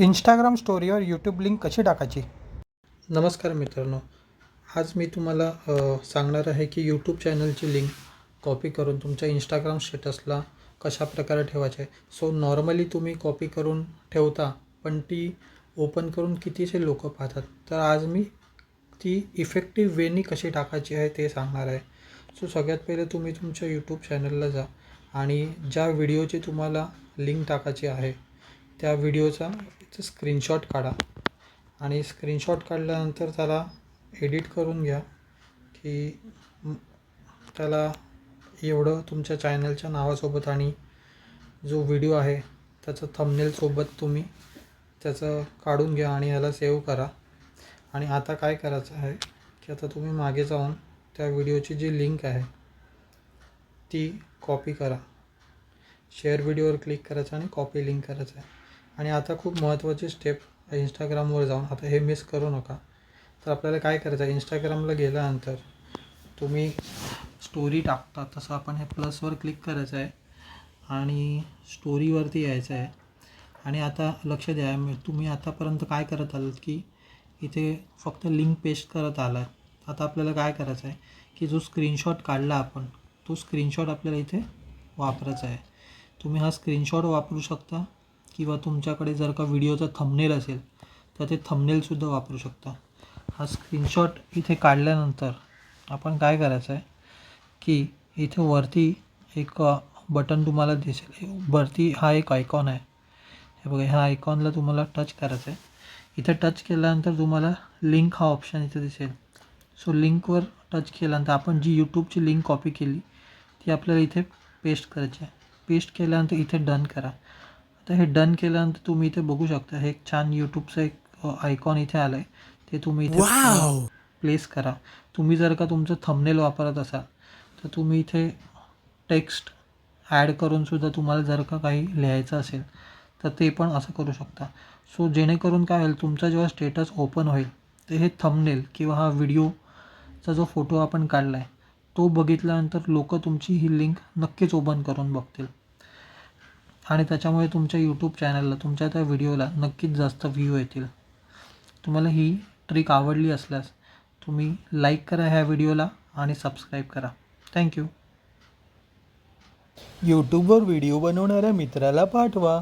Instagram स्टोरीवर YouTube link कशी टाकायची? नमस्कार मित्रांनो, आज मी तुम्हाला सांगणार आहे की यूट्यूब चॅनलची लिंक कॉपी करून तुमच्या इंस्टाग्राम स्टेटसला कशा प्रकारे ठेवायचे आहे. सो नॉर्मली तुम्ही कॉपी करून ठेवता, पण ती ओपन करून कितीसे लोक पाहतात. तर आज मी ती इफेक्टिव्ह वेनी कशी टाकायची आहे ते सांगणार आहे. सो सगळ्यात पहिले तुम्ही तुमच्या यूट्यूब चॅनलला जा आणि ज्या व्हिडिओची तुम्हाला लिंक टाकायची आहे त्या व्हिडिओचा स्क्रीनशॉट काढा आणि स्क्रीनशॉट काढल्यानंतर त्याला एडिट करून घ्या की त्याला एवढं तुमच्या चॅनलच्या नावासोबत आणि जो व्हिडिओ आहे त्याचं थंबनेलसोबत तुम्ही त्याचं काढून घ्या आणि याला सेव्ह करा. आणि आता काय करायचं आहे की आता तुम्ही मागे जाऊन त्या व्हिडिओची जी लिंक आहे ती कॉपी करा. शेअर व्हिडिओवर क्लिक करायचं आणि कॉपी लिंक करायचं आहे. आणि आता खूप महत्त्वाची स्टेप, इंस्टाग्रामवर जाऊन आता हे मिस करू नका. तर आपल्याला काय करायचं आहे, इंस्टाग्रामला गेल्यानंतर तुम्ही स्टोरी टाकता तसं आपण हे प्लसवर क्लिक करायचं आहे आणि स्टोरीवरती यायचं आहे. आणि आता लक्ष द्या, तुम्ही आतापर्यंत काय करत आलात की इथे फक्त लिंक पेस्ट करत आलात. आता आपल्याला काय करायचं आहे की जो स्क्रीनशॉट काढला आपण तो स्क्रीनशॉट आपल्याला इथे वापरायचा आहे. तुम्ही हा स्क्रीनशॉट वापरू शकता किंवा तुमच्याकडे जर का व्हिडिओचा थंबनेल असेल तर ते थंबनेलसुद्धा वापरू शकता. हा स्क्रीनशॉट इथे काढल्यानंतर आपण काय करायचं आहे की इथे वरती एक बटन तुम्हाला दिसेल. वरती हा एक आयकॉन आहे, हे बघा, ह्या आयकॉनला तुम्हाला टच करायचं आहे. इथे टच केल्यानंतर तुम्हाला लिंक हा ऑप्शन इथे दिसेल. सो लिंकवर टच केल्यानंतर आपण जी यूट्यूबची लिंक कॉपी केली ती आपल्याला इथे पेस्ट करायची आहे. पेस्ट केल्यानंतर इथे डन करा. आता हे डन केल्यानंतर तुम्ही इथे बघू शकता, हे एक छान यूट्यूबचं एक आयकॉन इथे आलं आहे, ते तुम्ही इथे प्लेस करा. तुम्ही जर का तुमचं थंबनेल वापरत असाल तर तुम्ही इथे टेक्स्ट ॲड करूनसुद्धा तुम्हाला जर का काही लिहायचं असेल तर ते पण असं करू शकता. सो जेणेकरून काय होईल, तुमचा जेव्हा स्टेटस ओपन होईल तर हे थंबनेल किंवा हा व्हिडिओचा जो फोटो आपण काढला आहे तो बघितल्यानंतर लोक तुमची ही लिंक नक्कीच ओपन करून बघतील आणि त्याच्यामुळे तुमच्या यूट्यूब चॅनलला, तुमच्या त्या व्हिडिओला नक्कीच जास्त व्ह्यू येतील. तुम्हाला ही ट्रिक आवडली असल्यास तुम्ही लाईक करा ह्या व्हिडिओला आणि सबस्क्राईब करा. थँक्यू. यूट्यूबवर व्हिडिओ बनवणाऱ्या मित्राला पाठवा.